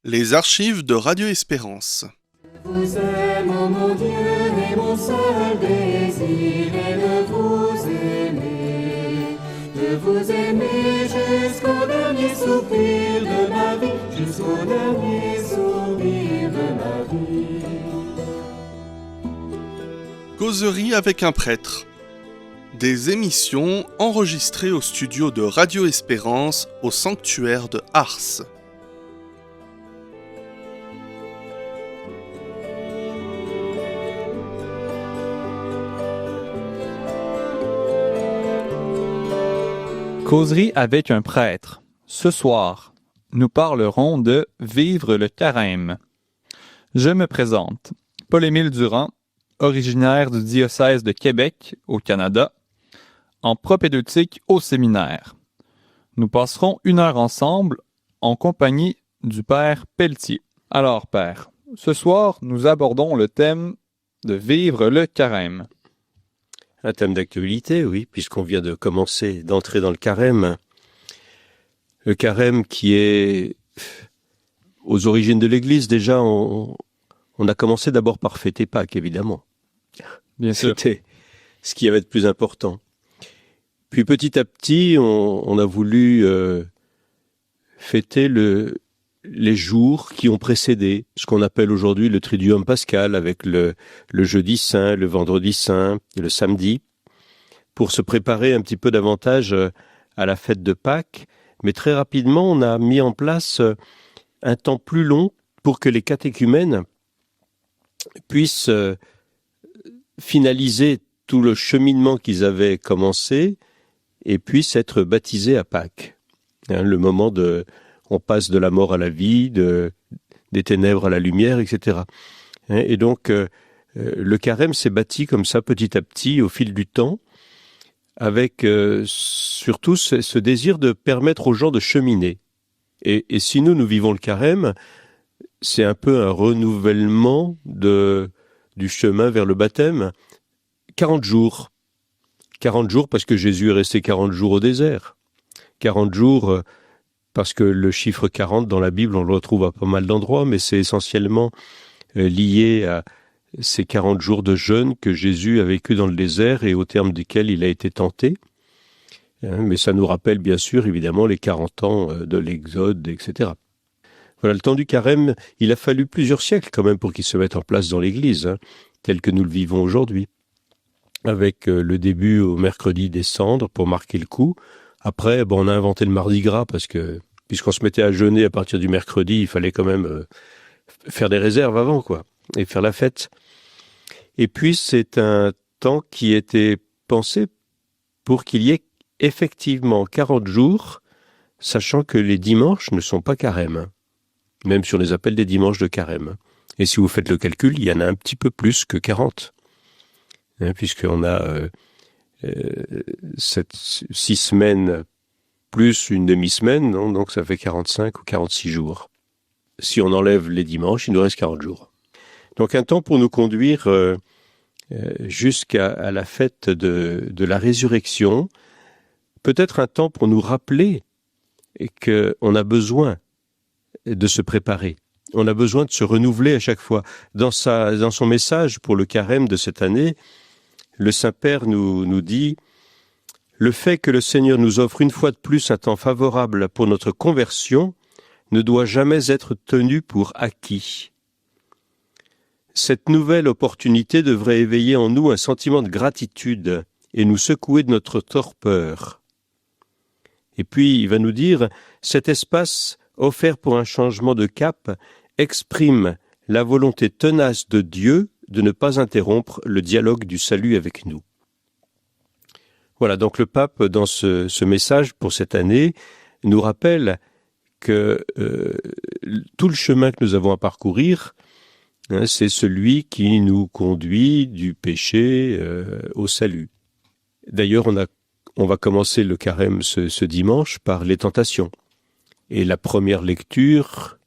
Les archives de Radio Espérance. Vous aime, ô mon Dieu, et mon seul désir est de vous aimer jusqu'au dernier soupir de ma vie, jusqu'au dernier soupir de ma vie. Causerie avec un prêtre. Des émissions enregistrées au studio de Radio Espérance au sanctuaire de Ars. Causerie avec un prêtre. Ce soir, nous parlerons de vivre le carême. Je me présente, Paul-Émile Durand, originaire du diocèse de Québec, au Canada, en propédeutique au séminaire. Nous passerons 1 heure ensemble en compagnie du Père Pelletier. Alors, Père, ce soir, nous abordons le thème de vivre le carême. Un thème d'actualité, oui, puisqu'on vient d'entrer dans le carême. Le carême qui est aux origines de l'Église. Déjà, on a commencé d'abord par fêter Pâques, évidemment. Bien sûr. C'était ce qui avait de plus important. Puis petit à petit, on a voulu fêter les jours qui ont précédé ce qu'on appelle aujourd'hui le Triduum pascal, avec le jeudi saint, le vendredi saint et le samedi, pour se préparer un petit peu davantage à la fête de Pâques. Mais très rapidement, on a mis en place un temps plus long pour que les catéchumènes puissent finaliser tout le cheminement qu'ils avaient commencé et puissent être baptisés à Pâques. Le moment on passe de la mort à la vie, des ténèbres à la lumière, etc. Et donc, le carême s'est bâti comme ça, petit à petit, au fil du temps, avec surtout ce désir de permettre aux gens de cheminer. Et si nous vivons le carême, c'est un peu un renouvellement du chemin vers le baptême. 40 jours. 40 jours parce que Jésus est resté 40 jours au désert. 40 jours... parce que le chiffre 40 dans la Bible, on le retrouve à pas mal d'endroits, mais c'est essentiellement lié à ces 40 jours de jeûne que Jésus a vécu dans le désert et au terme desquels il a été tenté. Mais ça nous rappelle bien sûr, évidemment, les 40 ans de l'Exode, etc. Voilà, le temps du carême, il a fallu plusieurs siècles quand même pour qu'il se mette en place dans l'Église, tel que nous le vivons aujourd'hui. Avec le début au mercredi des cendres pour marquer le coup. Après, on a inventé le mardi gras parce que, puisqu'on se mettait à jeûner à partir du mercredi, il fallait quand même faire des réserves avant, quoi, et faire la fête. Et puis, c'est un temps qui était pensé pour qu'il y ait effectivement 40 jours, sachant que les dimanches ne sont pas carême, même si on les appelle des dimanches de carême. Et si vous faites le calcul, il y en a un petit peu plus que 40, puisqu'on a... 6 semaines plus une demi-semaine, donc ça fait 45 ou 46 jours. Si on enlève les dimanches, il nous reste 40 jours. Donc un temps pour nous conduire jusqu'à la fête de la résurrection, peut-être un temps pour nous rappeler qu'on a besoin de se préparer. On a besoin de se renouveler à chaque fois. Dans son message pour le carême de cette année, le Saint-Père nous dit « Le fait que le Seigneur nous offre une fois de plus un temps favorable pour notre conversion ne doit jamais être tenu pour acquis. Cette nouvelle opportunité devrait éveiller en nous un sentiment de gratitude et nous secouer de notre torpeur. » Et puis il va nous dire « Cet espace offert pour un changement de cap exprime la volonté tenace de Dieu de ne pas interrompre le dialogue du salut avec nous. » Voilà, donc le pape, dans ce message pour cette année, nous rappelle que tout le chemin que nous avons à parcourir, c'est celui qui nous conduit du péché au salut. D'ailleurs, on va commencer le carême ce dimanche par les tentations. Et la première lecture,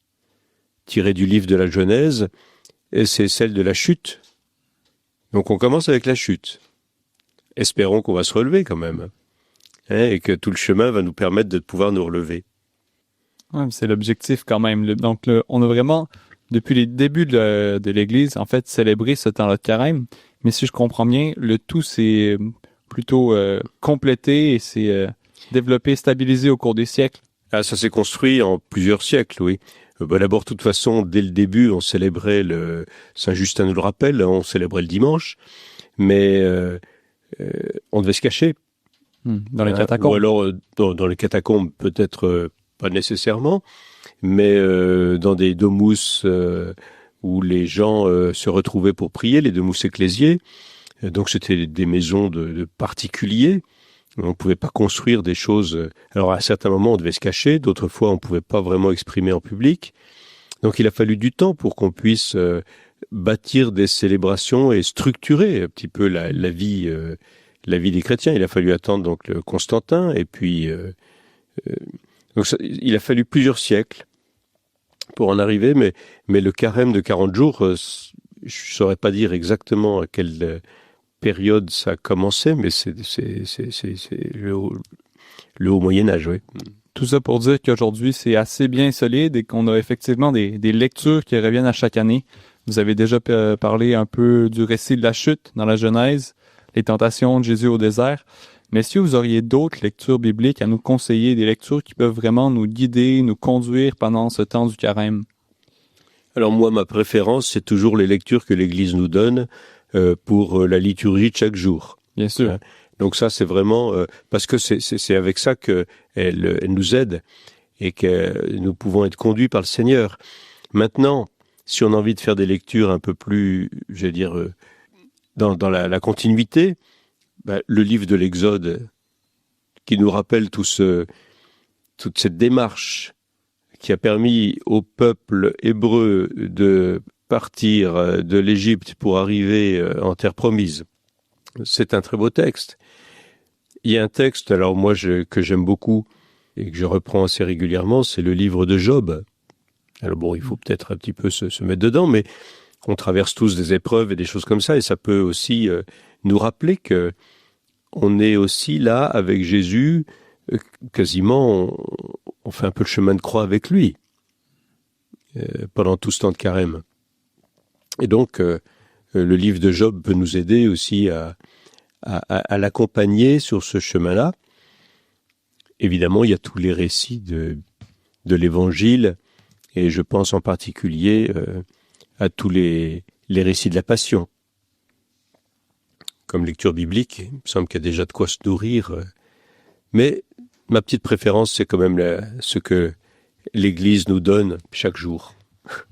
tirée du livre de la Genèse, c'est celle de la chute. Donc on commence avec la chute. Espérons qu'on va se relever quand même, et que tout le chemin va nous permettre de pouvoir nous relever. Ouais, c'est l'objectif quand même. On a vraiment, depuis les débuts de l'Église, en fait, célébré ce temps-là de carême. Mais si je comprends bien, le tout s'est plutôt complété et s'est développé, stabilisé au cours des siècles. Ah, ça s'est construit en plusieurs siècles, oui. D'abord, de toute façon, dès le début, on célébrait Saint Justin nous le rappelle, on célébrait le dimanche, mais on devait se cacher. Dans les catacombes. Ou alors, dans les catacombes, peut-être pas nécessairement, mais dans des domus où les gens se retrouvaient pour prier, les domus ecclésiés. Donc, c'était des maisons de particuliers. On ne pouvait pas construire des choses. Alors, à certains moments, on devait se cacher. D'autres fois, on ne pouvait pas vraiment exprimer en public. Donc, il a fallu du temps pour qu'on puisse bâtir des célébrations et structurer un petit peu la vie des chrétiens. Il a fallu attendre donc le Constantin. Et puis, il a fallu plusieurs siècles pour en arriver. Mais le carême de 40 jours, je ne saurais pas dire exactement à quelle période ça a commencé, mais c'est le haut Moyen-Âge, oui. Tout ça pour dire qu'aujourd'hui, c'est assez bien solide et qu'on a effectivement des lectures qui reviennent à chaque année. Vous avez déjà parlé un peu du récit de la chute dans la Genèse, les tentations de Jésus au désert. Mais si vous auriez d'autres lectures bibliques à nous conseiller, des lectures qui peuvent vraiment nous guider, nous conduire pendant ce temps du carême? Alors moi, ma préférence, c'est toujours les lectures que l'Église nous donne pour la liturgie de chaque jour. Bien sûr. Donc ça, c'est vraiment parce que c'est avec ça qu'elle nous aide et que nous pouvons être conduits par le Seigneur. Maintenant, si on a envie de faire des lectures un peu plus, je vais dire, dans la continuité, le livre de l'Exode, qui nous rappelle toute cette démarche qui a permis au peuple hébreu de partir de l'Égypte pour arriver en terre promise. C'est un très beau texte. Il y a un texte, alors moi, que j'aime beaucoup et que je reprends assez régulièrement, c'est le livre de Job. Alors bon, il faut peut-être un petit peu se mettre dedans, mais on traverse tous des épreuves et des choses comme ça, et ça peut aussi nous rappeler que on est aussi là avec Jésus, quasiment, on fait un peu le chemin de croix avec lui pendant tout ce temps de carême. Et donc, le livre de Job peut nous aider aussi à l'accompagner sur ce chemin-là. Évidemment, il y a tous les récits de l'Évangile, et je pense en particulier à tous les récits de la Passion. Comme lecture biblique, il me semble qu'il y a déjà de quoi se nourrir. Mais ma petite préférence, c'est quand même ce que l'Église nous donne chaque jour.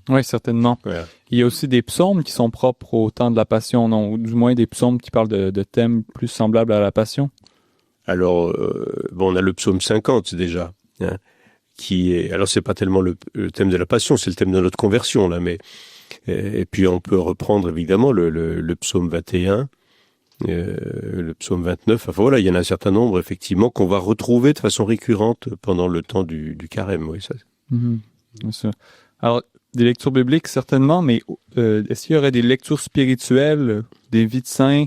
Oui, certainement. Voilà. Il y a aussi des psaumes qui sont propres au temps de la Passion, non? Ou du moins des psaumes qui parlent de thèmes plus semblables à la Passion. Alors, on a le psaume 50 déjà, hein, qui est... Alors, c'est pas tellement le thème de la Passion, c'est le thème de notre conversion, là, mais... Et puis, on peut reprendre, évidemment, le psaume 21, le psaume 29. Enfin, voilà, il y en a un certain nombre, effectivement, qu'on va retrouver de façon récurrente pendant le temps du carême, oui, ça. Bien sûr. Alors, des lectures bibliques, certainement, mais est-ce qu'il y aurait des lectures spirituelles, des vies de saints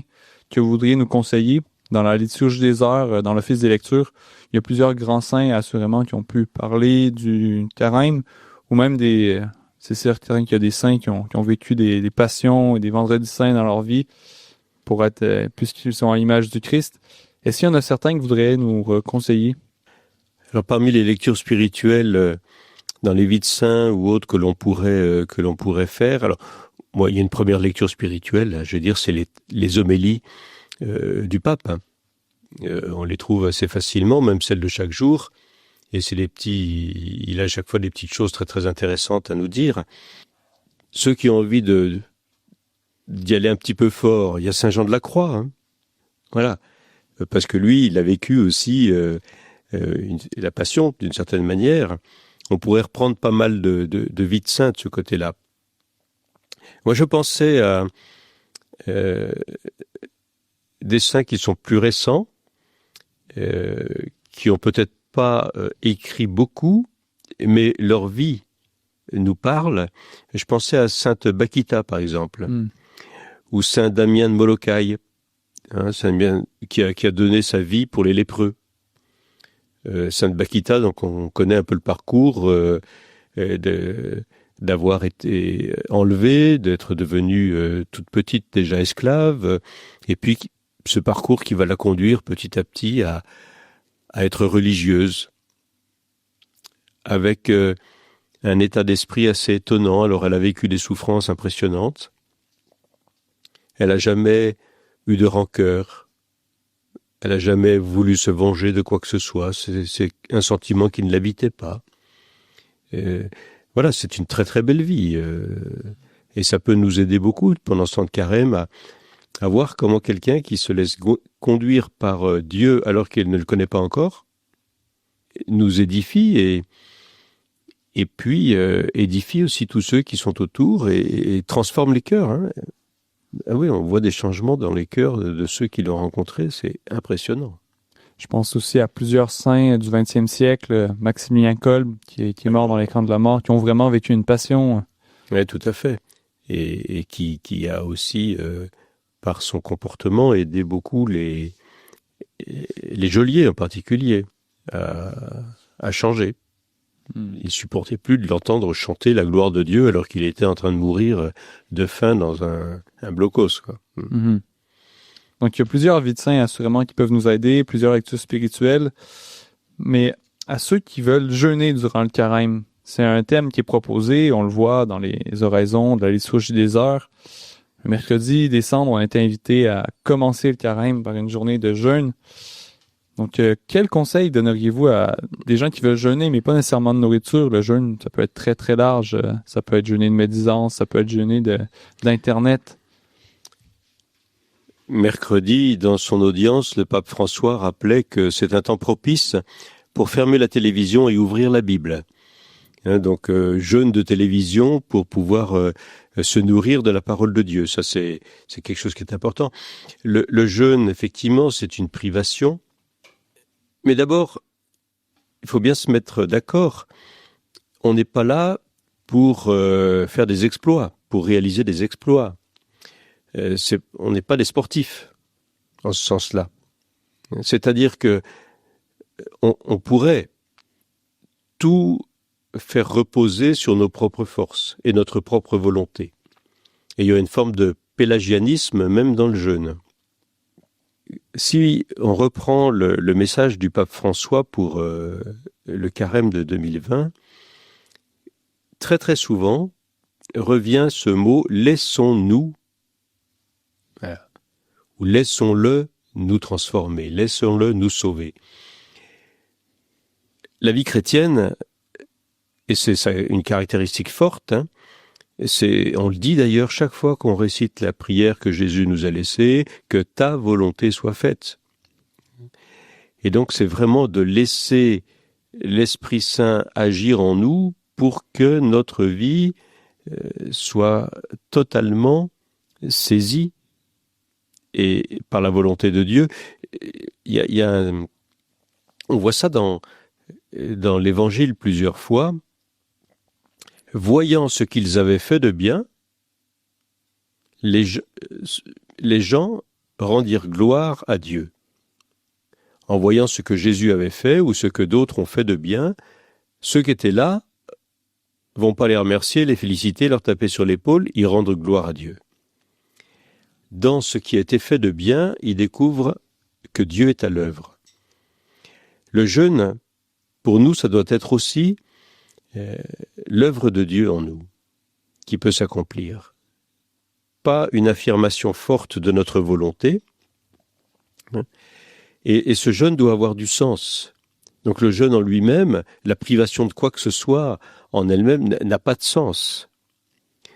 que vous voudriez nous conseiller dans la liturgie des heures, dans l'office des lectures? Il y a plusieurs grands saints, assurément, qui ont pu parler du carême, ou même c'est certain qu'il y a des saints qui ont vécu des passions et des vendredis saints dans leur vie, pour être, puisqu'ils sont à l'image du Christ. Est-ce qu'il y en a certains que vous voudriez nous conseiller? Alors, parmi les lectures spirituelles... dans les vies de saints ou autres que l'on pourrait faire. Alors, moi, il y a une première lecture spirituelle, je veux dire, c'est les homélies du pape. Hein. On les trouve assez facilement, même celles de chaque jour. Et c'est il a à chaque fois des petites choses très, très intéressantes à nous dire. Ceux qui ont envie d'y aller un petit peu fort, il y a Saint Jean de la Croix. Hein. Voilà. Parce que lui, il a vécu aussi la Passion, d'une certaine manière. On pourrait reprendre pas mal de vies de saints de ce côté-là. Moi, je pensais à des saints qui sont plus récents, qui ont peut-être pas écrit beaucoup, mais leur vie nous parle. Je pensais à Sainte Bakita, par exemple, ou Saint Damien de Molokai, hein, Saint Damien qui a donné sa vie pour les lépreux. Sainte Bakita, donc on connaît un peu le parcours d'avoir été enlevée, d'être devenue toute petite déjà esclave, et puis ce parcours qui va la conduire petit à petit à être religieuse, avec un état d'esprit assez étonnant. Alors elle a vécu des souffrances impressionnantes, elle n'a jamais eu de rancœur, elle n'a jamais voulu se venger de quoi que ce soit, c'est un sentiment qui ne l'habitait pas. Voilà, c'est une très très belle vie, et ça peut nous aider beaucoup pendant ce temps de carême à voir comment quelqu'un qui se laisse conduire par Dieu alors qu'il ne le connaît pas encore nous édifie et puis édifie aussi tous ceux qui sont autour et transforme les cœurs. Hein. Ah oui, on voit des changements dans les cœurs de ceux qui l'ont rencontré, c'est impressionnant. Je pense aussi à plusieurs saints du 20e siècle, Maximilien Kolbe, qui est mort dans les camps de la mort, qui ont vraiment vécu une passion. Oui, tout à fait. Et qui a aussi, par son comportement, aidé beaucoup les geôliers en particulier à changer. Il ne supportait plus de l'entendre chanter la gloire de Dieu alors qu'il était en train de mourir de faim dans un blocos, quoi. Mm-hmm. Donc, il y a plusieurs vies de saints, assurément, qui peuvent nous aider, plusieurs lectures spirituelles. Mais à ceux qui veulent jeûner durant le carême, c'est un thème qui est proposé, on le voit dans les oraisons de la liturgie des heures. Le mercredi décembre, on a été invité à commencer le carême par une journée de jeûne. Donc, quel conseil donneriez-vous à des gens qui veulent jeûner, mais pas nécessairement de nourriture? Le jeûne, ça peut être très, très large. Ça peut être jeûner de médisance, ça peut être jeûner d'Internet. Mercredi, dans son audience, le pape François rappelait que c'est un temps propice pour fermer la télévision et ouvrir la Bible. Donc, jeûne de télévision pour pouvoir se nourrir de la parole de Dieu. Ça, c'est quelque chose qui est important. Le jeûne, effectivement, c'est une privation. Mais d'abord, il faut bien se mettre d'accord. On n'est pas là pour faire des exploits, pour réaliser des exploits. On n'est pas des sportifs, en ce sens-là. C'est-à-dire que on pourrait tout faire reposer sur nos propres forces et notre propre volonté. Et il y a une forme de pélagianisme même dans le jeûne. Si on reprend le message du pape François pour le carême de 2020, très très souvent revient ce mot « laissons-nous » ou « laissons-le nous transformer, laissons-le nous sauver ». La vie chrétienne, et c'est ça une caractéristique forte, hein, on le dit d'ailleurs chaque fois qu'on récite la prière que Jésus nous a laissée, que ta volonté soit faite. Et donc c'est vraiment de laisser l'Esprit Saint agir en nous pour que notre vie soit totalement saisie et par la volonté de Dieu. On voit ça dans l'Évangile plusieurs fois. Voyant ce qu'ils avaient fait de bien, les gens rendirent gloire à Dieu. En voyant ce que Jésus avait fait ou ce que d'autres ont fait de bien, ceux qui étaient là vont pas les remercier, les féliciter, leur taper sur l'épaule, ils rendent gloire à Dieu. Dans ce qui a été fait de bien, ils découvrent que Dieu est à l'œuvre. Le jeûne, pour nous, ça doit être aussi l'œuvre de Dieu en nous, qui peut s'accomplir. Pas une affirmation forte de notre volonté. Et ce jeûne doit avoir du sens. Donc le jeûne en lui-même, la privation de quoi que ce soit en elle-même n'a pas de sens.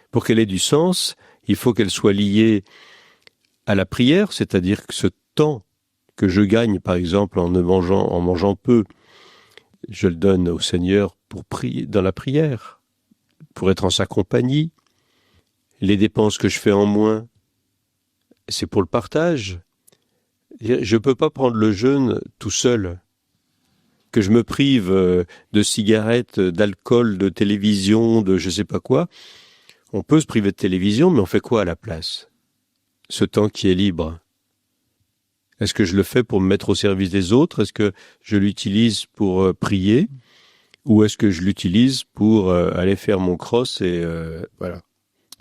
Pour qu'elle ait du sens, il faut qu'elle soit liée à la prière, c'est-à-dire que ce temps que je gagne, par exemple, en mangeant peu, je le donne au Seigneur pour prier dans la prière, pour être en sa compagnie. Les dépenses que je fais en moins, c'est pour le partage. Je ne peux pas prendre le jeûne tout seul. Que je me prive de cigarettes, d'alcool, de télévision, de je ne sais pas quoi. On peut se priver de télévision, mais on fait quoi à la place? Ce temps qui est libre. Est-ce que je le fais pour me mettre au service des autres? Est-ce que je l'utilise pour prier? Ou est-ce que je l'utilise pour aller faire mon cross et voilà.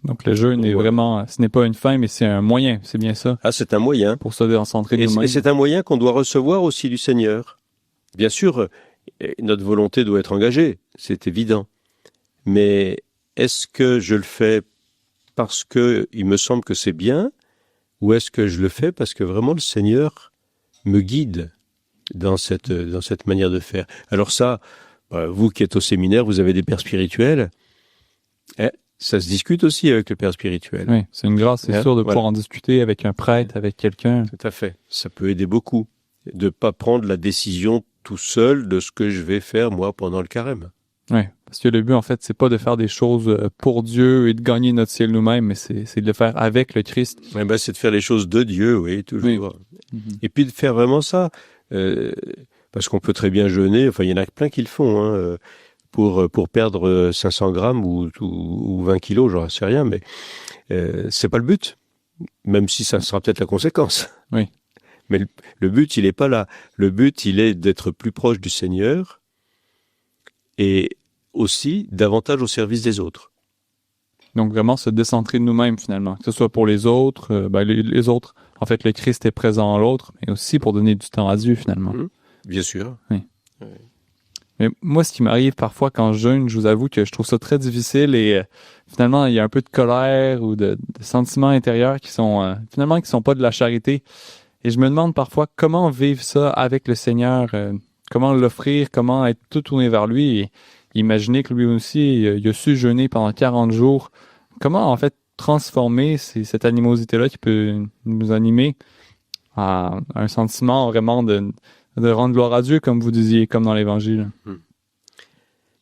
Donc le jeûne est vraiment, ce n'est pas une fin, mais c'est un moyen, c'est bien ça, Ah, c'est un moyen. pour se décentrer de Et nous-mêmes. c'est un moyen qu'on doit recevoir aussi du Seigneur. Bien sûr, notre volonté doit être engagée, c'est évident. Mais est-ce que je le fais parce que il me semble que c'est bien, ou est-ce que je le fais parce que vraiment le Seigneur me guide dans cette manière de faire? Alors ça, vous qui êtes au séminaire, vous avez des pères spirituels, ça se discute aussi avec le père spirituel. Oui, c'est une grâce, c'est Hein, sûr, de voilà. pouvoir en discuter avec un prêtre, avec quelqu'un. Tout à fait. Ça peut aider beaucoup de pas prendre la décision tout seul de ce que je vais faire moi pendant le carême. Oui, parce que le but, en fait, c'est pas de faire des choses pour Dieu et de gagner notre ciel nous-mêmes, mais c'est de le faire avec le Christ. Eh ben, c'est de faire les choses de Dieu, oui, toujours. Et puis de faire vraiment ça, parce qu'on peut très bien jeûner. Enfin, il y en a plein qui le font, hein, pour perdre 500 grammes ou 20 kilos, j'en sais rien, mais c'est pas le but. Même si ça sera peut-être la conséquence. Oui. Mais le but, il est pas là. Le but, il est d'être plus proche du Seigneur et aussi davantage au service des autres. Donc vraiment se décentrer de nous-mêmes finalement, que ce soit pour les autres, les autres, en fait le Christ est présent en l'autre, mais aussi pour donner du temps à Dieu finalement. Bien sûr. Mais moi ce qui m'arrive parfois quand je jeûne, je vous avoue que je trouve ça très difficile et finalement il y a un peu de colère ou de sentiments intérieurs qui sont finalement qui sont pas de la charité. Et je me demande parfois comment vivre ça avec le Seigneur, comment l'offrir, comment être tout tourné vers lui et imaginer que lui aussi, il a su jeûner pendant 40 jours. Comment, en fait, transformer cette animosité-là qui peut nous animer à un sentiment vraiment de rendre gloire à Dieu, comme vous disiez, comme dans l'Évangile.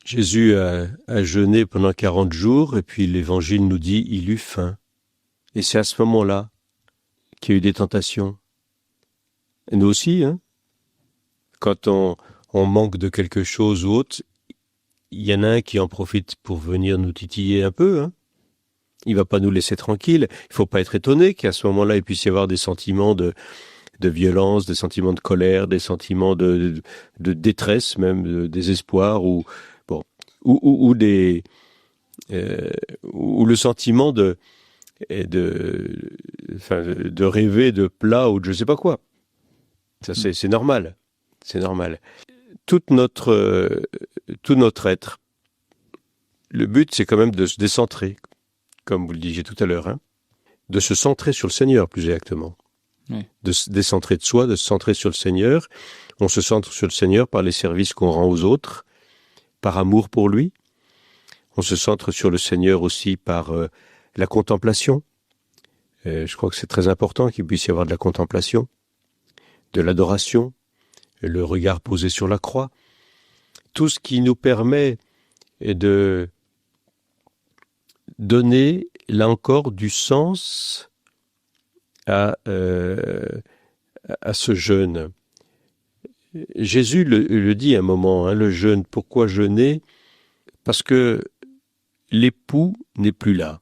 Jésus a jeûné pendant 40 jours et puis l'Évangile nous dit il eut faim. Et c'est à ce moment-là qu'il y a eu des tentations. Et nous aussi, hein, quand on manque de quelque chose ou autre, il y en a un qui en profite pour venir nous titiller un peu. Hein. Il va pas nous laisser tranquilles. Il faut pas être étonné qu'à ce moment-là, il puisse y avoir des sentiments de violence, des sentiments de colère, des sentiments de détresse, même de désespoir, ou le sentiment de rêver de plats ou de je sais pas quoi. Ça, c'est normal. C'est normal. Tout notre être, le but, c'est quand même de se décentrer, comme vous le disiez tout à l'heure, hein, de se centrer sur le Seigneur, plus exactement. Oui. De se décentrer de soi, de se centrer sur le Seigneur. On se centre sur le Seigneur par les services qu'on rend aux autres, par amour pour lui. On se centre sur le Seigneur aussi par la contemplation. Je crois que c'est très important qu'il puisse y avoir de la contemplation, de l'adoration, le regard posé sur la croix. Tout ce qui nous permet de donner, là encore, du sens à ce jeûne. Jésus le dit à un moment, hein, le jeûne. Pourquoi jeûner? Parce que l'époux n'est plus là.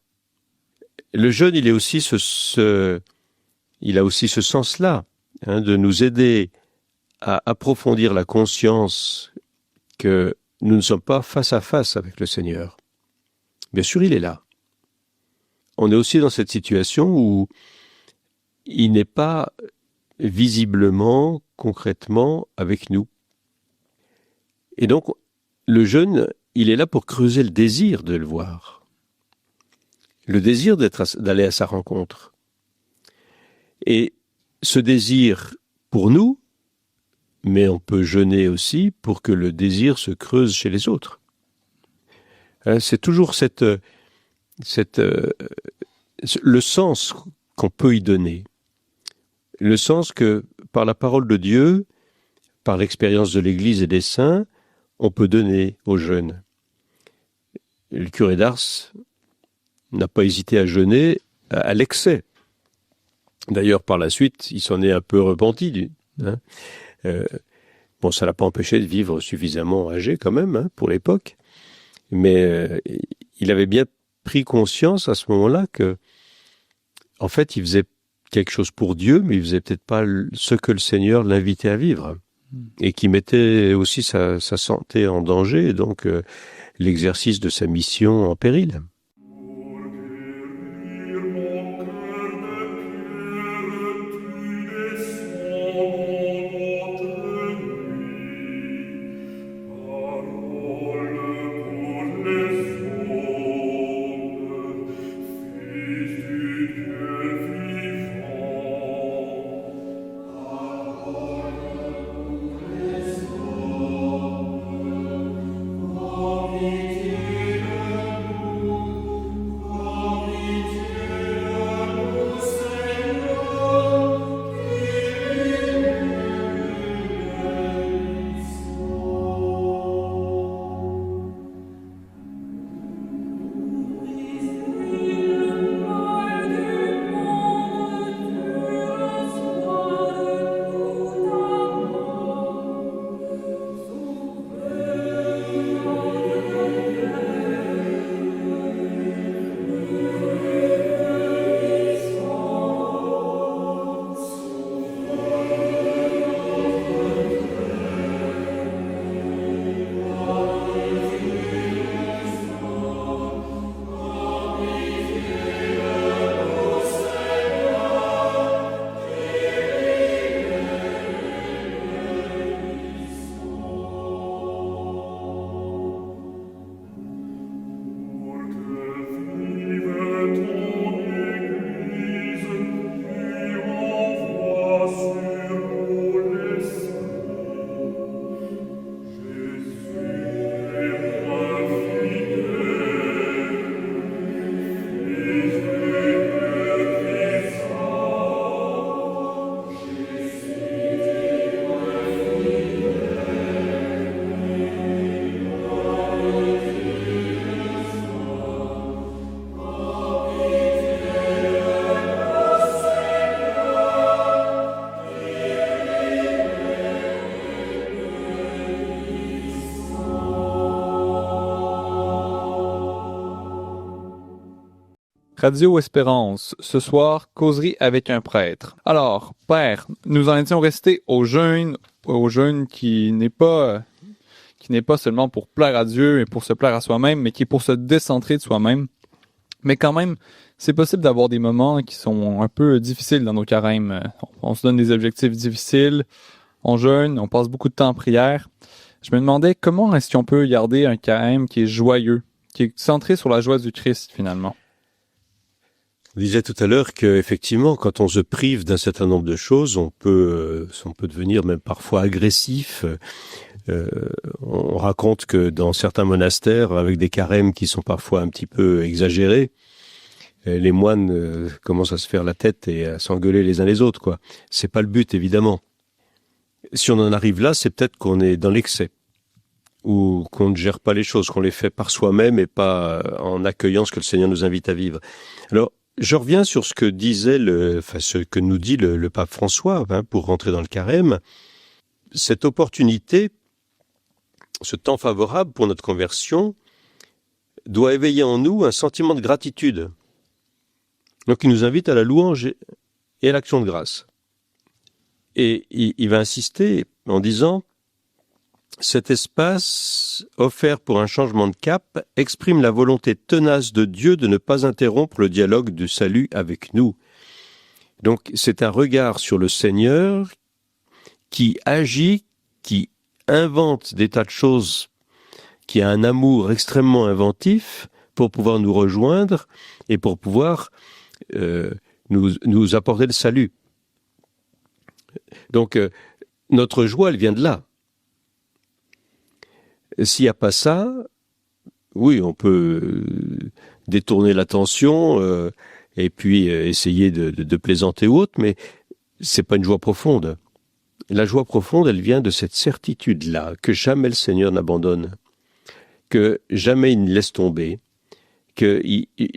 Le jeûne, il a aussi ce sens-là, hein, de nous aider à approfondir la conscience que nous ne sommes pas face à face avec le Seigneur. Bien sûr, il est là. On est aussi dans cette situation où il n'est pas visiblement, concrètement avec nous. Et donc, le jeûne, il est là pour creuser le désir de le voir. Le désir d'aller à sa rencontre. Et ce désir pour nous, mais on peut jeûner aussi pour que le désir se creuse chez les autres. C'est toujours le sens qu'on peut y donner. Le sens que, par la parole de Dieu, par l'expérience de l'Église et des saints, on peut donner aux jeunes. Le curé d'Ars n'a pas hésité à jeûner à l'excès. D'ailleurs, par la suite, il s'en est un peu repenti. Hein. Ça l'a pas empêché de vivre suffisamment âgé quand même, hein, pour l'époque. Mais il avait bien pris conscience à ce moment-là que, en fait, il faisait quelque chose pour Dieu, mais il faisait peut-être pas ce que le Seigneur l'invitait à vivre, et qui mettait aussi sa santé en danger, et donc l'exercice de sa mission en péril. Radio Espérance, ce soir, causerie avec un prêtre. Alors, Père, nous en étions restés au jeûne qui n'est pas seulement pour plaire à Dieu et pour se plaire à soi-même, mais qui est pour se décentrer de soi-même. Mais quand même, c'est possible d'avoir des moments qui sont un peu difficiles dans nos carêmes. On se donne des objectifs difficiles, on jeûne, on passe beaucoup de temps en prière. Je me demandais comment est-ce qu'on peut garder un carême qui est joyeux, qui est centré sur la joie du Christ, finalement. On disait tout à l'heure qu'effectivement, quand on se prive d'un certain nombre de choses, on peut devenir même parfois agressif. On raconte que dans certains monastères, avec des carèmes qui sont parfois un petit peu exagérés, les moines commencent à se faire la tête et à s'engueuler les uns les autres, quoi. C'est pas le but, évidemment. Si on en arrive là, c'est peut-être qu'on est dans l'excès, ou qu'on ne gère pas les choses, qu'on les fait par soi-même et pas en accueillant ce que le Seigneur nous invite à vivre. Alors, je reviens sur ce que ce que nous dit le pape François, pour rentrer dans le carême. Cette opportunité, ce temps favorable pour notre conversion, doit éveiller en nous un sentiment de gratitude. Donc il nous invite à la louange et à l'action de grâce. Et il va insister en disant « Cet espace offert pour un changement de cap exprime la volonté tenace de Dieu de ne pas interrompre le dialogue du salut avec nous. » Donc c'est un regard sur le Seigneur qui agit, qui invente des tas de choses, qui a un amour extrêmement inventif pour pouvoir nous rejoindre et pour pouvoir nous apporter le salut. Donc notre joie, elle vient de là. S'il n'y a pas ça, oui, on peut détourner l'attention et puis essayer de plaisanter ou autre, mais c'est pas une joie profonde. La joie profonde, elle vient de cette certitude-là, que jamais le Seigneur n'abandonne, que jamais il ne laisse tomber, que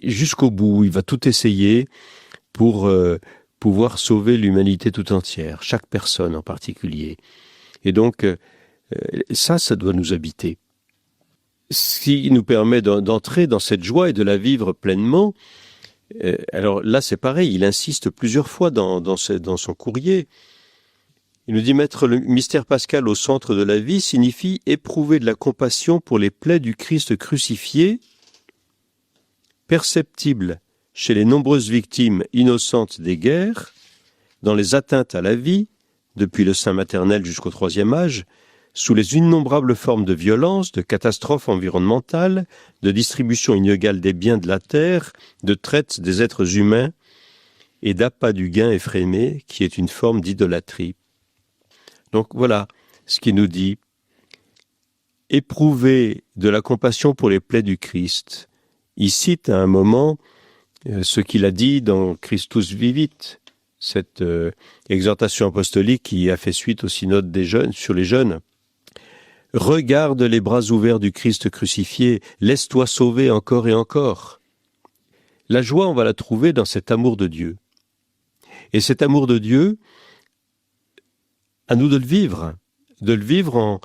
jusqu'au bout, il va tout essayer pour pouvoir sauver l'humanité tout entière, chaque personne en particulier. Et donc, ça doit nous habiter. Ce qui nous permet d'entrer dans cette joie et de la vivre pleinement, Alors là, c'est pareil, il insiste plusieurs fois dans son courrier. Il nous dit mettre le mystère pascal au centre de la vie signifie éprouver de la compassion pour les plaies du Christ crucifié, perceptible chez les nombreuses victimes innocentes des guerres, dans les atteintes à la vie, depuis le sein maternel jusqu'au 3e âge, sous les innombrables formes de violence, de catastrophes environnementales, de distribution inégale des biens de la terre, de traite des êtres humains et d'appât du gain effréné, qui est une forme d'idolâtrie. Donc voilà ce qu'il nous dit. Éprouver de la compassion pour les plaies du Christ. Il cite à un moment ce qu'il a dit dans Christus Vivit, cette exhortation apostolique qui a fait suite au synode des jeunes, sur les jeunes. Regarde les bras ouverts du Christ crucifié, laisse-toi sauver encore et encore. La joie, on va la trouver dans cet amour de Dieu. Et cet amour de Dieu, à nous de le vivre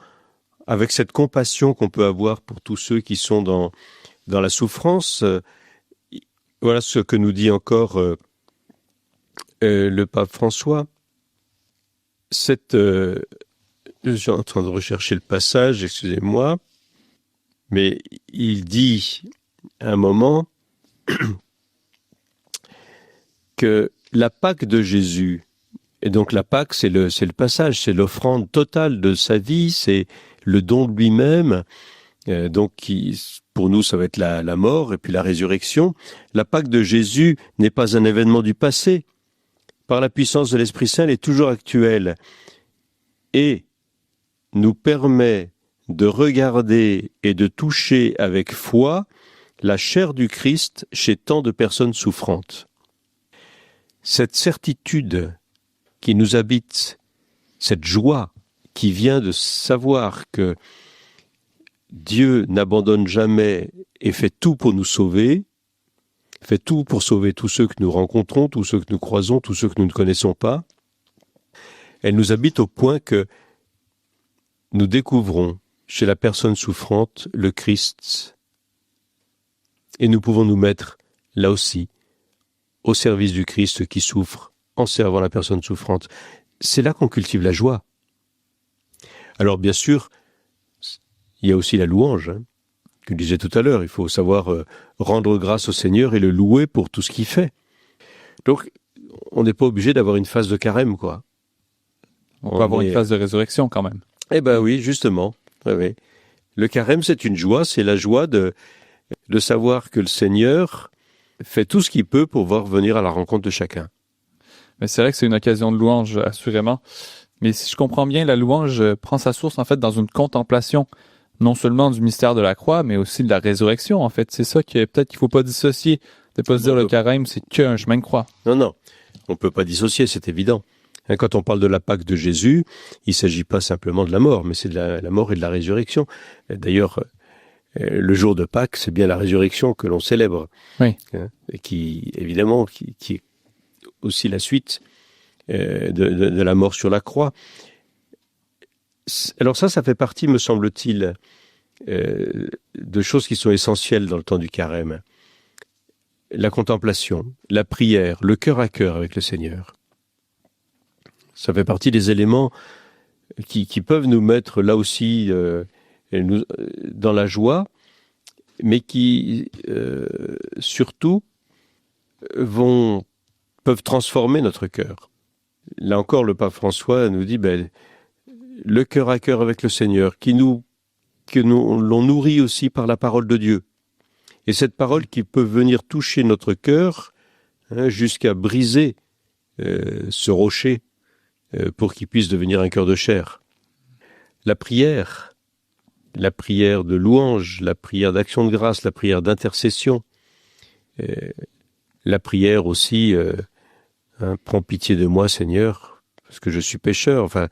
avec cette compassion qu'on peut avoir pour tous ceux qui sont dans la souffrance. Voilà ce que nous dit encore le pape François. Je suis en train de rechercher le passage, excusez-moi, mais il dit à un moment que la Pâque de Jésus, et donc la Pâque c'est le passage, c'est l'offrande totale de sa vie, c'est le don de lui-même, donc pour nous ça va être la mort et puis la résurrection. La Pâque de Jésus n'est pas un événement du passé. Par la puissance de l'Esprit Saint, elle est toujours actuelle et nous permet de regarder et de toucher avec foi la chair du Christ chez tant de personnes souffrantes. Cette certitude qui nous habite, cette joie qui vient de savoir que Dieu n'abandonne jamais et fait tout pour nous sauver, fait tout pour sauver tous ceux que nous rencontrons, tous ceux que nous croisons, tous ceux que nous ne connaissons pas, elle nous habite au point que nous découvrons chez la personne souffrante le Christ et nous pouvons nous mettre là aussi au service du Christ qui souffre en servant la personne souffrante. C'est là qu'on cultive la joie. Alors bien sûr, il y a aussi la louange, que je disais tout à l'heure, il faut savoir rendre grâce au Seigneur et le louer pour tout ce qu'il fait. Donc on n'est pas obligé d'avoir une phase de carême, quoi. On peut avoir une phase de résurrection quand même. Eh bien oui, justement. Oui. Le carême, c'est une joie, c'est la joie de savoir que le Seigneur fait tout ce qu'il peut pour voir venir à la rencontre de chacun. Mais c'est vrai que c'est une occasion de louange, assurément. Mais si je comprends bien, la louange prend sa source en fait dans une contemplation, non seulement du mystère de la croix, mais aussi de la résurrection. En fait, c'est ça que peut-être qu'il ne faut pas dissocier, de pas se dire le carême, c'est qu'un chemin de croix. Non, on ne peut pas dissocier, c'est évident. Quand on parle de la Pâque de Jésus, il ne s'agit pas simplement de la mort, mais c'est de la mort et de la résurrection. D'ailleurs, le jour de Pâques, c'est bien la résurrection que l'on célèbre. Oui. Et qui, évidemment, qui est aussi la suite de la mort sur la croix. Alors ça fait partie, me semble-t-il, de choses qui sont essentielles dans le temps du carême. La contemplation, la prière, le cœur à cœur avec le Seigneur. Ça fait partie des éléments qui peuvent nous mettre là aussi dans la joie, mais qui surtout peuvent transformer notre cœur. Là encore, le pape François nous dit le cœur à cœur avec le Seigneur, l'on nourrit aussi par la parole de Dieu. Et cette parole qui peut venir toucher notre cœur jusqu'à briser ce rocher pour qu'il puisse devenir un cœur de chair. La prière de louange, la prière d'action de grâce, la prière d'intercession, la prière aussi, prends pitié de moi Seigneur, parce que je suis pécheur. Enfin,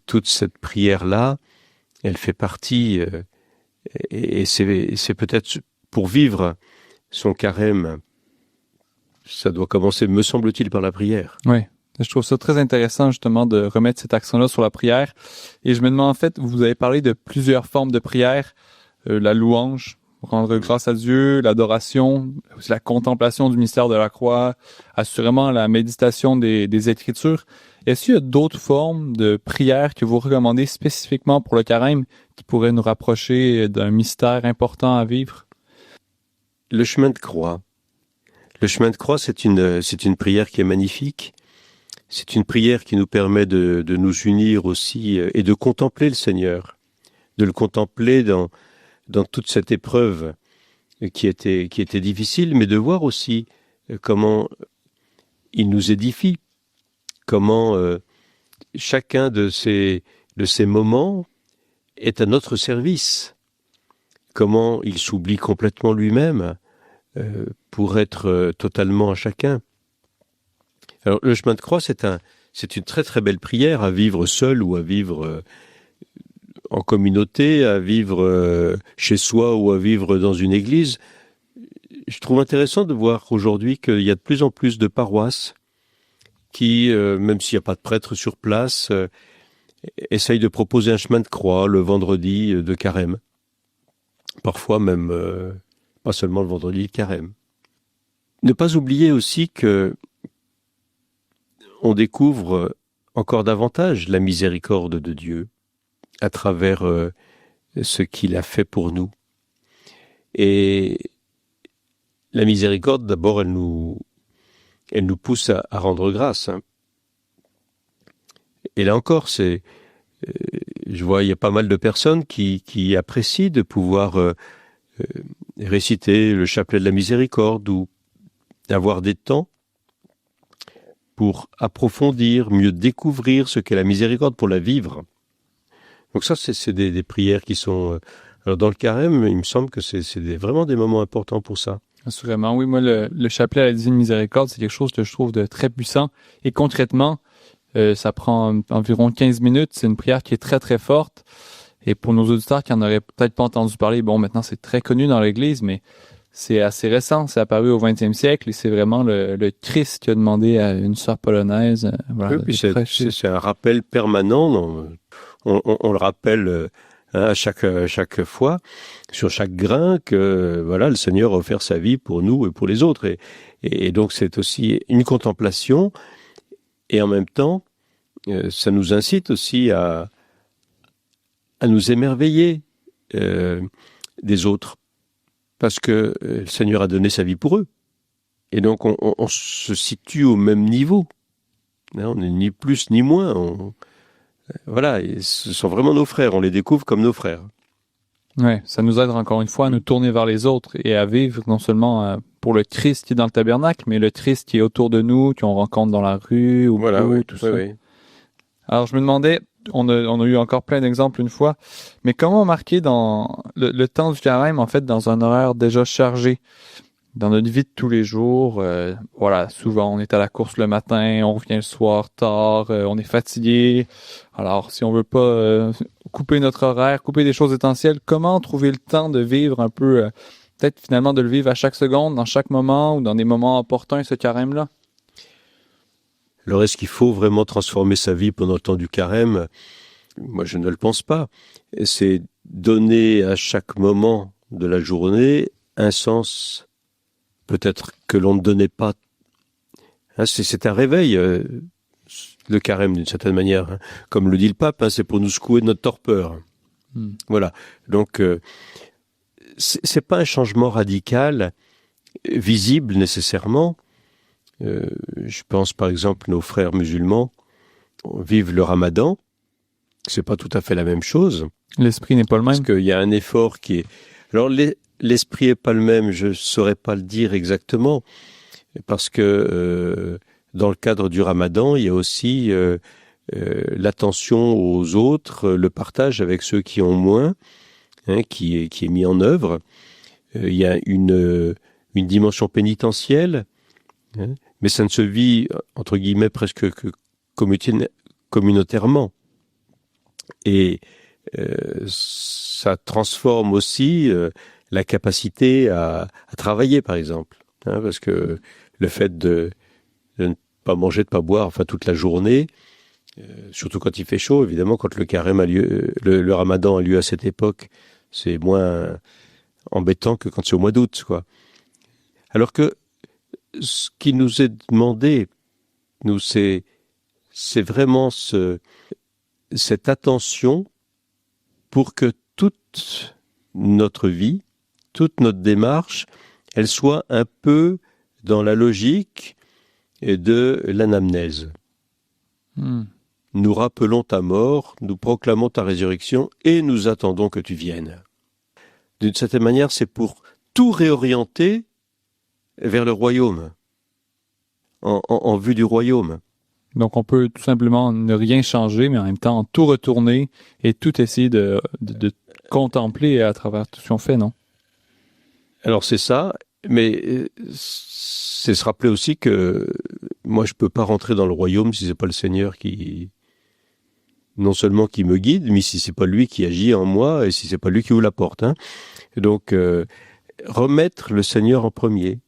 toute cette prière-là, elle fait partie, et c'est peut-être pour vivre son carême, ça doit commencer, me semble-t-il, par la prière. Oui. Je trouve ça très intéressant justement de remettre cet accent-là sur la prière. Et je me demande en fait, vous avez parlé de plusieurs formes de prière, la louange, rendre grâce à Dieu, l'adoration, aussi la contemplation du mystère de la croix, assurément la méditation des Écritures. Est-ce qu'il y a d'autres formes de prières que vous recommandez spécifiquement pour le carême qui pourraient nous rapprocher d'un mystère important à vivre? Le chemin de croix. Le chemin de croix, c'est une prière qui est magnifique. C'est une prière qui nous permet de nous unir aussi et de contempler le Seigneur, de le contempler dans toute cette épreuve qui était difficile, mais de voir aussi comment il nous édifie, comment chacun de ces moments est à notre service, comment il s'oublie complètement lui-même pour être totalement à chacun. Alors le chemin de croix, c'est une très très belle prière à vivre seul ou à vivre en communauté, à vivre chez soi ou à vivre dans une église. Je trouve intéressant de voir aujourd'hui qu'il y a de plus en plus de paroisses qui, même s'il n'y a pas de prêtre sur place, essayent de proposer un chemin de croix le vendredi de carême. Parfois même, pas seulement le vendredi de carême. Ne pas oublier aussi que on découvre encore davantage la miséricorde de Dieu à travers ce qu'il a fait pour nous. Et la miséricorde, d'abord, elle nous pousse à rendre grâce. Et là encore, je vois, il y a pas mal de personnes qui apprécient de pouvoir réciter le chapelet de la miséricorde ou d'avoir des temps pour approfondir, mieux découvrir ce qu'est la miséricorde, pour la vivre. Donc ça, c'est des prières qui sont... alors dans le carême, il me semble que c'est vraiment des moments importants pour ça. Assurément, oui. Moi, le chapelet à la Divine Miséricorde, c'est quelque chose que je trouve de très puissant. Et concrètement, ça prend environ 15 minutes. C'est une prière qui est très, très forte. Et pour nos auditeurs qui en auraient peut-être pas entendu parler, bon, maintenant, c'est très connu dans l'Église, mais c'est assez récent. C'est apparu au 20e siècle et c'est vraiment le Christ qui a demandé à une sœur polonaise. Voilà, oui, puis c'est un rappel permanent. On le rappelle à chaque fois, sur chaque grain, que voilà, le Seigneur a offert sa vie pour nous et pour les autres. Et donc c'est aussi une contemplation. Et en même temps, ça nous incite aussi à nous émerveiller des autres. Parce que le Seigneur a donné sa vie pour eux. Et donc, on se situe au même niveau. On n'est ni plus ni moins. Voilà, ce sont vraiment nos frères. On les découvre comme nos frères. Oui, ça nous aide encore une fois à nous tourner vers les autres et à vivre non seulement pour le Christ qui est dans le tabernacle, mais le Christ qui est autour de nous, qu'on rencontre dans la rue, ou voilà, oui, tout ça. Oui. Alors, je me demandais, on a eu encore plein d'exemples une fois, mais comment marquer dans le temps du carême, en fait, dans un horaire déjà chargé, dans notre vie de tous les jours? Voilà, souvent, on est à la course le matin, on revient le soir tard, on est fatigué. Alors, si on veut pas couper notre horaire, couper des choses essentielles, comment trouver le temps de vivre un peu, peut-être finalement de le vivre à chaque seconde, dans chaque moment, ou dans des moments opportuns, ce carême-là? Alors, est-ce qu'il faut vraiment transformer sa vie pendant le temps du carême? Moi, je ne le pense pas. C'est donner à chaque moment de la journée un sens peut-être que l'on ne donnait pas. C'est un réveil, le carême, d'une certaine manière. Comme le dit le pape, c'est pour nous secouer de notre torpeur. Voilà. Donc, c'est pas un changement radical, visible nécessairement. Je pense par exemple nos frères musulmans vivent le ramadan, c'est pas tout à fait la même chose. L'esprit n'est pas le même. Parce qu'il y a un effort qui est... Alors l'esprit est pas le même, je saurais pas le dire exactement, parce que dans le cadre du ramadan, il y a aussi l'attention aux autres, le partage avec ceux qui ont moins, qui est mis en œuvre. Il y a une dimension pénitentielle, mais ça ne se vit, entre guillemets, presque que communautairement. Et ça transforme aussi la capacité à travailler, par exemple. Parce que le fait de ne pas manger, de ne pas boire, enfin toute la journée, surtout quand il fait chaud, évidemment, quand le carême a lieu, le ramadan a lieu à cette époque, c'est moins embêtant que quand c'est au mois d'août, quoi. Alors que ce qui nous est demandé, nous, c'est vraiment cette attention pour que toute notre vie, toute notre démarche, elle soit un peu dans la logique de l'anamnèse. Nous rappelons ta mort, nous proclamons ta résurrection et nous attendons que tu viennes. D'une certaine manière, c'est pour tout réorienter vers le royaume, en vue du royaume. Donc, on peut tout simplement ne rien changer, mais en même temps tout retourner et tout essayer de contempler à travers tout ce qu'on fait, non? Alors, c'est ça, mais c'est se rappeler aussi que moi, je peux pas rentrer dans le royaume si c'est pas le Seigneur qui, non seulement qui me guide, mais si c'est pas lui qui agit en moi et si c'est pas lui qui ouvre la porte, hein. Donc, remettre le Seigneur en premier.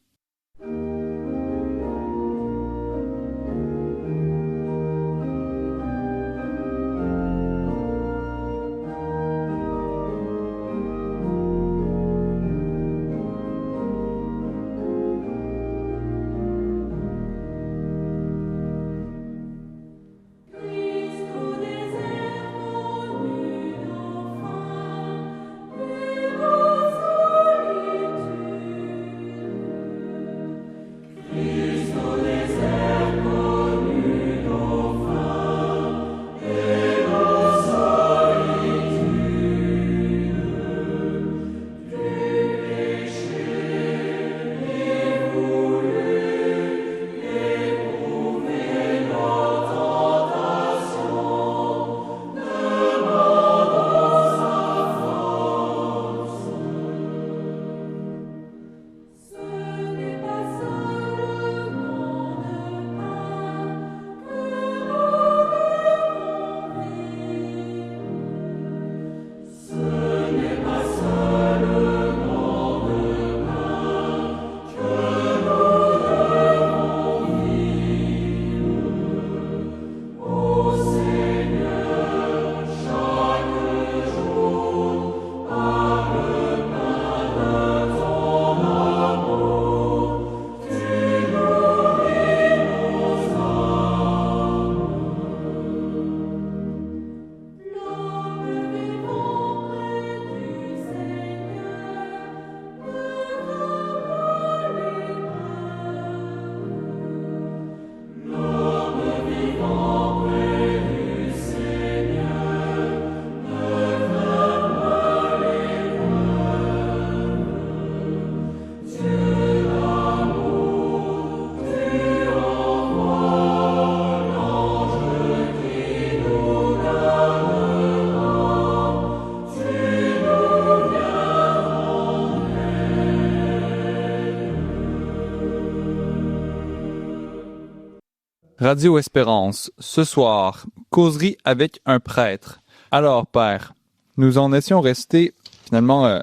Radio Espérance, ce soir, causerie avec un prêtre. Alors, Père, nous en étions restés finalement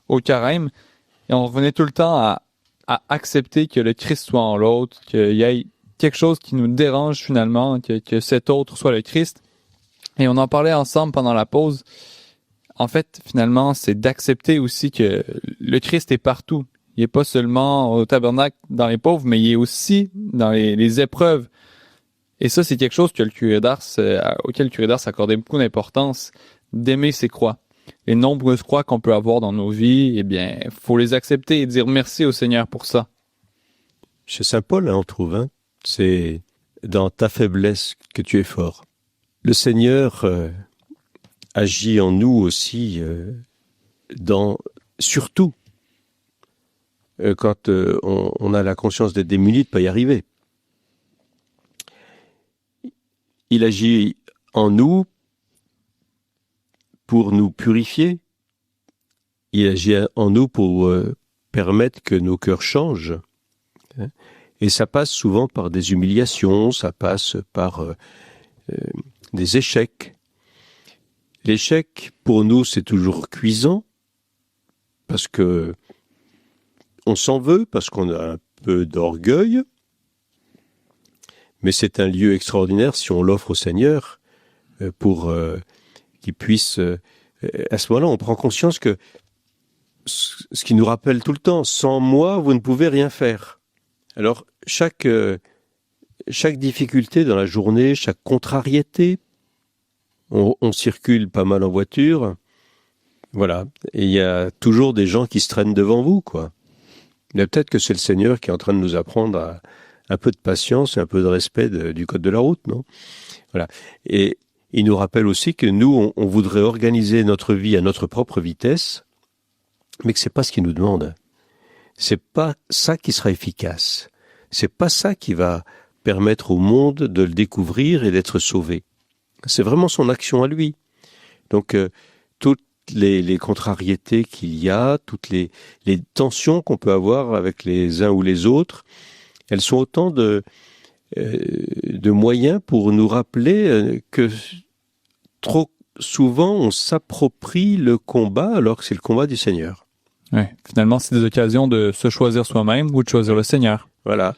au carême et on revenait tout le temps à accepter que le Christ soit en l'autre, qu'il y ait quelque chose qui nous dérange finalement, que cet autre soit le Christ. Et on en parlait ensemble pendant la pause. En fait, finalement, c'est d'accepter aussi que le Christ est partout. Il n'est pas seulement au tabernacle dans les pauvres, mais il est aussi dans les épreuves. Et ça, c'est quelque chose que auquel le curé d'Ars accordait beaucoup d'importance, d'aimer ses croix. Les nombreuses croix qu'on peut avoir dans nos vies, eh bien, faut les accepter et dire merci au Seigneur pour ça. Chez saint Paul, on trouve, hein, c'est dans ta faiblesse que tu es fort. Le Seigneur agit en nous aussi, surtout quand on a la conscience d'être démuni, de ne pas y arriver. Il agit en nous pour nous purifier. Il agit en nous pour permettre que nos cœurs changent. Et ça passe souvent par des humiliations, ça passe par des échecs. L'échec, pour nous, c'est toujours cuisant, parce que on s'en veut, parce qu'on a un peu d'orgueil, mais c'est un lieu extraordinaire si on l'offre au Seigneur pour qu'il puisse... à ce moment-là, on prend conscience que ce qui nous rappelle tout le temps, sans moi, vous ne pouvez rien faire. Alors, chaque difficulté dans la journée, chaque contrariété, on circule pas mal en voiture, voilà, et il y a toujours des gens qui se traînent devant vous, quoi. Mais peut-être que c'est le Seigneur qui est en train de nous apprendre un peu de patience et un peu de respect du code de la route, non? Voilà. Et il nous rappelle aussi que nous, on voudrait organiser notre vie à notre propre vitesse, mais que c'est pas ce qu'il nous demande. C'est pas ça qui sera efficace. C'est pas ça qui va permettre au monde de le découvrir et d'être sauvé. C'est vraiment son action à lui. Donc, toutes les contrariétés qu'il y a, toutes les tensions qu'on peut avoir avec les uns ou les autres, elles sont autant de moyens pour nous rappeler que trop souvent on s'approprie le combat alors que c'est le combat du Seigneur. Ouais, finalement, c'est des occasions de se choisir soi-même ou de choisir le Seigneur. Voilà.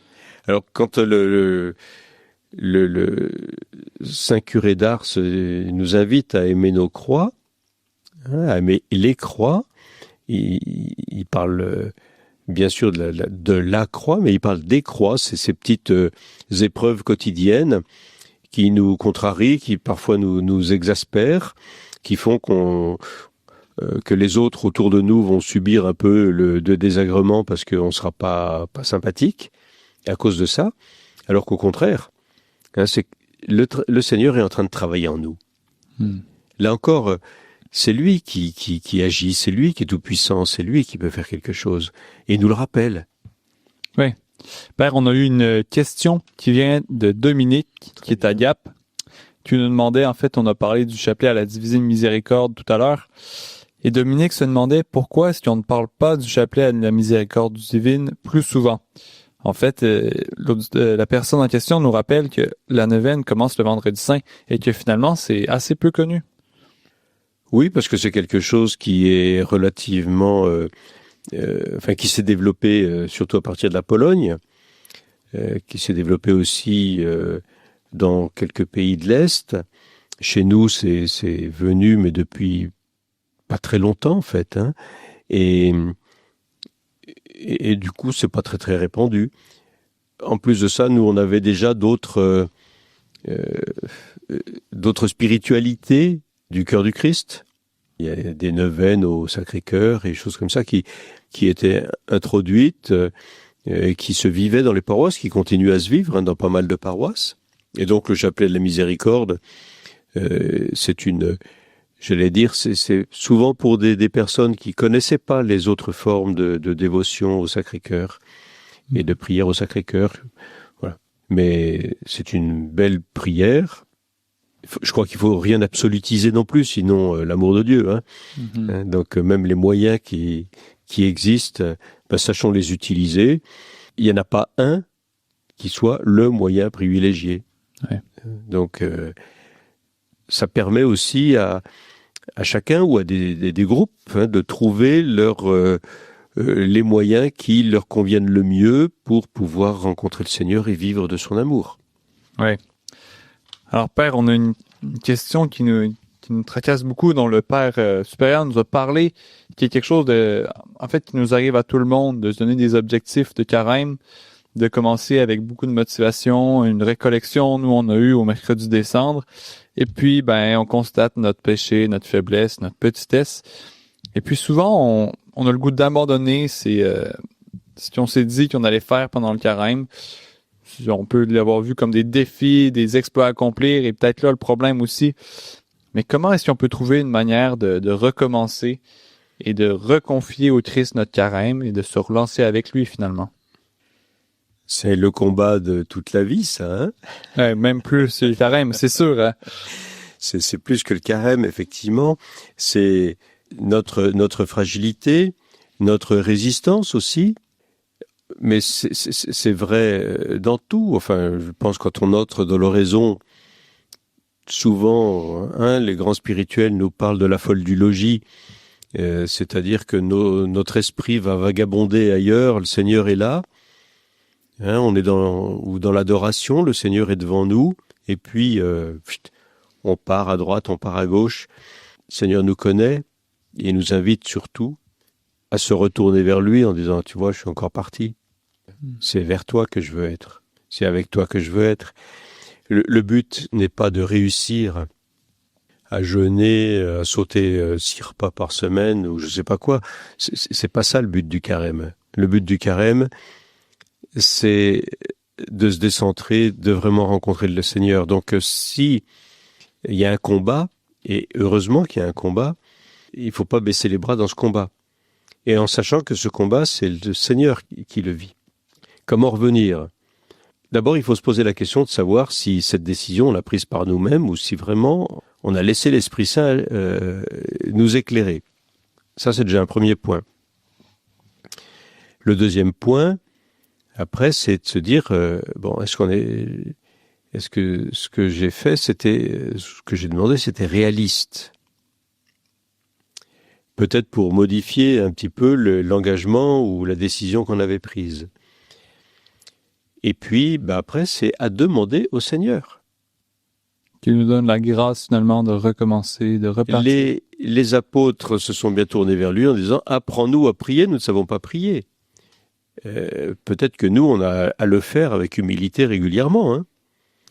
Alors quand le Saint Curé d'Ars nous invite à aimer nos croix, à aimer les croix, il parle bien sûr de la croix, mais il parle des croix, c'est ces petites épreuves quotidiennes qui nous contrarient, qui parfois nous exaspèrent, qui font que les autres autour de nous vont subir un peu de désagrément parce qu'on ne sera pas sympathique à cause de ça, alors qu'au contraire, c'est le Seigneur est en train de travailler en nous. Là encore, c'est lui qui agit, c'est lui qui est tout-puissant, c'est lui qui peut faire quelque chose. Et il nous le rappelle. Oui. Père, on a eu une question qui vient de Dominique, qui est à Gap. Tu nous demandais, en fait, on a parlé du chapelet à la Divine Miséricorde tout à l'heure. Et Dominique se demandait pourquoi est-ce qu'on ne parle pas du chapelet à la Miséricorde divine plus souvent. En fait, la personne en question nous rappelle que la neuvaine commence le vendredi saint et que finalement, c'est assez peu connu. Oui, parce que c'est quelque chose qui est relativement... qui s'est développé surtout à partir de la Pologne, qui s'est développé aussi dans quelques pays de l'Est. Chez nous, c'est venu, mais depuis pas très longtemps, en fait. Hein. Et du coup, c'est pas très, très répandu. En plus de ça, nous, on avait déjà d'autres spiritualités du cœur du Christ. Il y a des neuvaines au Sacré-Cœur et des choses comme ça qui étaient introduites et qui se vivaient dans les paroisses, qui continuent à se vivre dans pas mal de paroisses. Et donc, le chapelet de la Miséricorde, c'est souvent pour des personnes qui connaissaient pas les autres formes de dévotion au Sacré-Cœur et de prière au Sacré-Cœur. Voilà. Mais c'est une belle prière. Je crois qu'il faut rien absolutiser non plus, sinon l'amour de Dieu. Hein. Mm-hmm. Donc même les moyens qui existent, sachons les utiliser. Il n'y en a pas un qui soit le moyen privilégié. Ouais. Donc ça permet aussi à chacun ou à des groupes de trouver les moyens qui leur conviennent le mieux pour pouvoir rencontrer le Seigneur et vivre de son amour. Oui. Alors, Père, on a une question qui nous tracasse beaucoup, dont le Père supérieur nous a parlé, qui est quelque chose qui nous arrive à tout le monde, de se donner des objectifs de carême, de commencer avec beaucoup de motivation, une récollection, nous, on a eu au mercredi des cendres, et puis, on constate notre péché, notre faiblesse, notre petitesse, et puis souvent, on a le goût d'abandonner ce qu'on s'est dit qu'on allait faire pendant le carême. On peut l'avoir vu comme des défis, des exploits à accomplir, et peut-être là le problème aussi. Mais comment est-ce qu'on peut trouver une manière de recommencer et de reconfier au Christ notre carême et de se relancer avec lui finalement? C'est le combat de toute la vie, ça. Hein? Ouais, même plus, c'est le carême, c'est sûr. Hein? C'est plus que le carême, effectivement. C'est notre fragilité, notre résistance aussi. Mais c'est vrai dans tout. Enfin, je pense quand on entre dans l'oraison, souvent, les grands spirituels nous parlent de la folle du logis, c'est-à-dire que notre esprit va vagabonder ailleurs, le Seigneur est là. On est dans l'adoration, le Seigneur est devant nous, et puis on part à droite, on part à gauche. Le Seigneur nous connaît et nous invite surtout à se retourner vers lui en disant, tu vois, je suis encore parti. C'est vers toi que je veux être. C'est avec toi que je veux être. Le but n'est pas de réussir à jeûner, à sauter 6 repas par semaine ou je sais pas quoi. C'est pas ça le but du carême. Le but du carême, c'est de se décentrer, de vraiment rencontrer le Seigneur. Donc si il y a un combat, et heureusement qu'il y a un combat, il faut pas baisser les bras dans ce combat. Et en sachant que ce combat, c'est le Seigneur qui le vit. Comment revenir ? D'abord, il faut se poser la question de savoir si cette décision, on l'a prise par nous-mêmes ou si vraiment on a laissé l'Esprit Saint nous éclairer. Ça, c'est déjà un premier point. Le deuxième point, après, c'est de se dire, est-ce que ce que j'ai fait, ce que j'ai demandé, c'était réaliste ? Peut-être pour modifier un petit peu l'engagement ou la décision qu'on avait prise. Et puis, après, c'est à demander au Seigneur. Qu'il nous donne la grâce, finalement, de recommencer, de repartir. Les apôtres se sont bien tournés vers lui en disant « Apprends-nous à prier, nous ne savons pas prier. » Peut-être que nous, on a à le faire avec humilité régulièrement. Hein.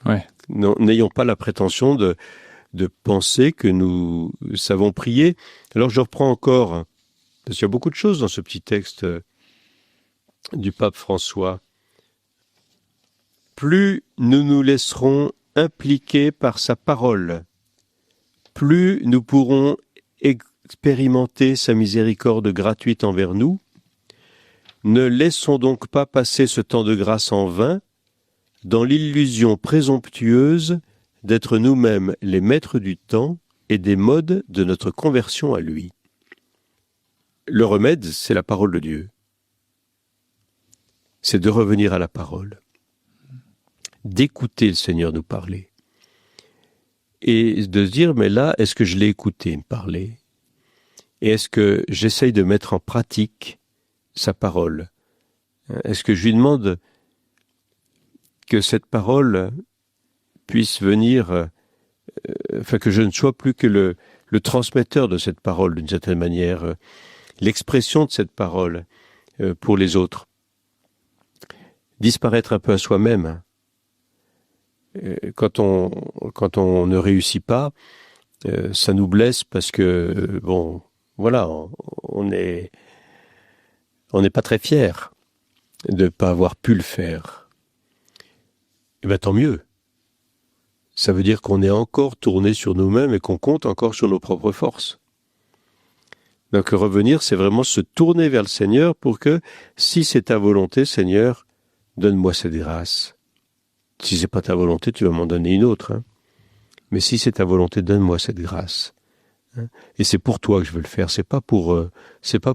Ouais. N'ayons pas la prétention de penser que nous savons prier. Alors, je reprends encore, parce qu'il y a beaucoup de choses dans ce petit texte du pape François. Plus nous nous laisserons impliquer par sa parole, plus nous pourrons expérimenter sa miséricorde gratuite envers nous. Ne laissons donc pas passer ce temps de grâce en vain, dans l'illusion présomptueuse d'être nous-mêmes les maîtres du temps et des modes de notre conversion à lui. Le remède, c'est la parole de Dieu. C'est de revenir à la parole. D'écouter le Seigneur nous parler. Et de se dire, mais là, est-ce que je l'ai écouté me parler ? Et est-ce que j'essaye de mettre en pratique sa parole ? Est-ce que je lui demande que cette parole puisse venir, que je ne sois plus que le transmetteur de cette parole d'une certaine manière, l'expression de cette parole pour les autres. Disparaître un peu à soi-même. Quand on ne réussit pas, ça nous blesse parce que, on n'est pas très fiers de ne pas avoir pu le faire. Eh bien, tant mieux. Ça veut dire qu'on est encore tourné sur nous-mêmes et qu'on compte encore sur nos propres forces. Donc, revenir, c'est vraiment se tourner vers le Seigneur pour que, si c'est ta volonté, Seigneur, donne-moi cette grâce. Si c'est pas ta volonté, tu vas m'en donner une autre. Hein. Mais si c'est ta volonté, donne-moi cette grâce. Hein. Et c'est pour toi que je veux le faire. C'est pas pour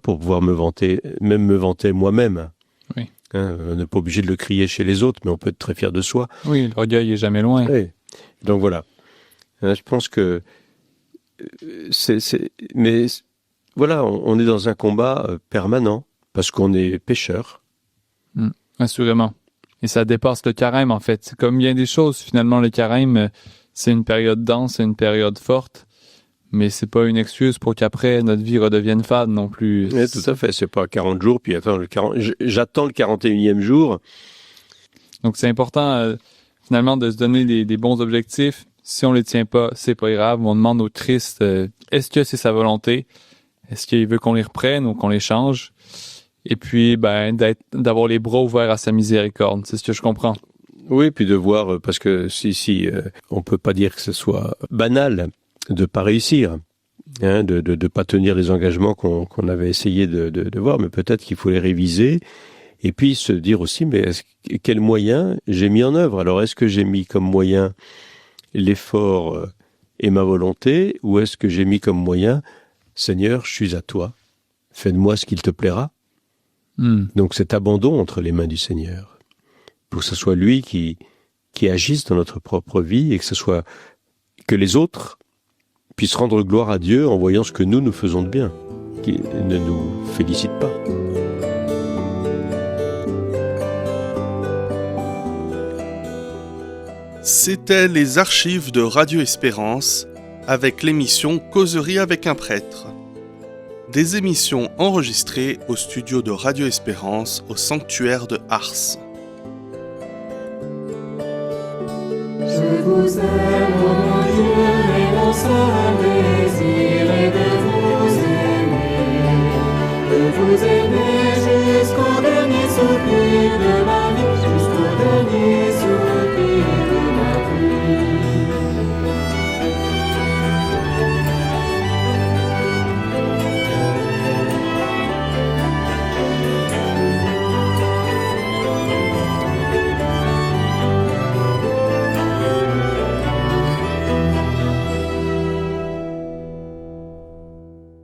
pouvoir me vanter, même me vanter moi-même. Oui. Hein, on n'est pas obligé de le crier chez les autres, mais on peut être très fier de soi. Oui, l'orgueil est jamais loin. Oui. Donc voilà. Hein, je pense que mais voilà, on est dans un combat permanent parce qu'on est pécheur. Assurément. Et ça dépasse le carême, en fait. C'est comme bien des choses. Finalement, le carême, c'est une période dense, c'est une période forte, mais c'est pas une excuse pour qu'après, notre vie redevienne fade non plus. Oui, tout à fait. C'est pas 40 jours, puis j'attends le 41e jour. Donc, c'est important, finalement, de se donner des bons objectifs. Si on les tient pas, c'est pas grave. On demande au Christ, est-ce que c'est sa volonté? Est-ce qu'il veut qu'on les reprenne ou qu'on les change? Et puis, d'avoir les bras ouverts à sa miséricorde. C'est ce que je comprends. Oui, puis de voir, parce que on peut pas dire que ce soit banal de pas réussir, hein, de pas tenir les engagements qu'on avait essayé de voir, mais peut-être qu'il faut les réviser, et puis se dire aussi, mais quels moyens j'ai mis en œuvre? Alors, est-ce que j'ai mis comme moyen l'effort et ma volonté, ou est-ce que j'ai mis comme moyen, Seigneur, je suis à toi, fais de moi ce qu'il te plaira? Donc cet abandon entre les mains du Seigneur, pour que ce soit lui qui agisse dans notre propre vie et que les autres puissent rendre gloire à Dieu en voyant ce que nous faisons de bien, qui ne nous félicite pas. C'était les archives de Radio Espérance avec l'émission Causerie avec un prêtre. Des émissions enregistrées au studio de Radio Espérance au sanctuaire de Ars. Je vous aime, ô mon Dieu, et mon seul désir est de vous aimer,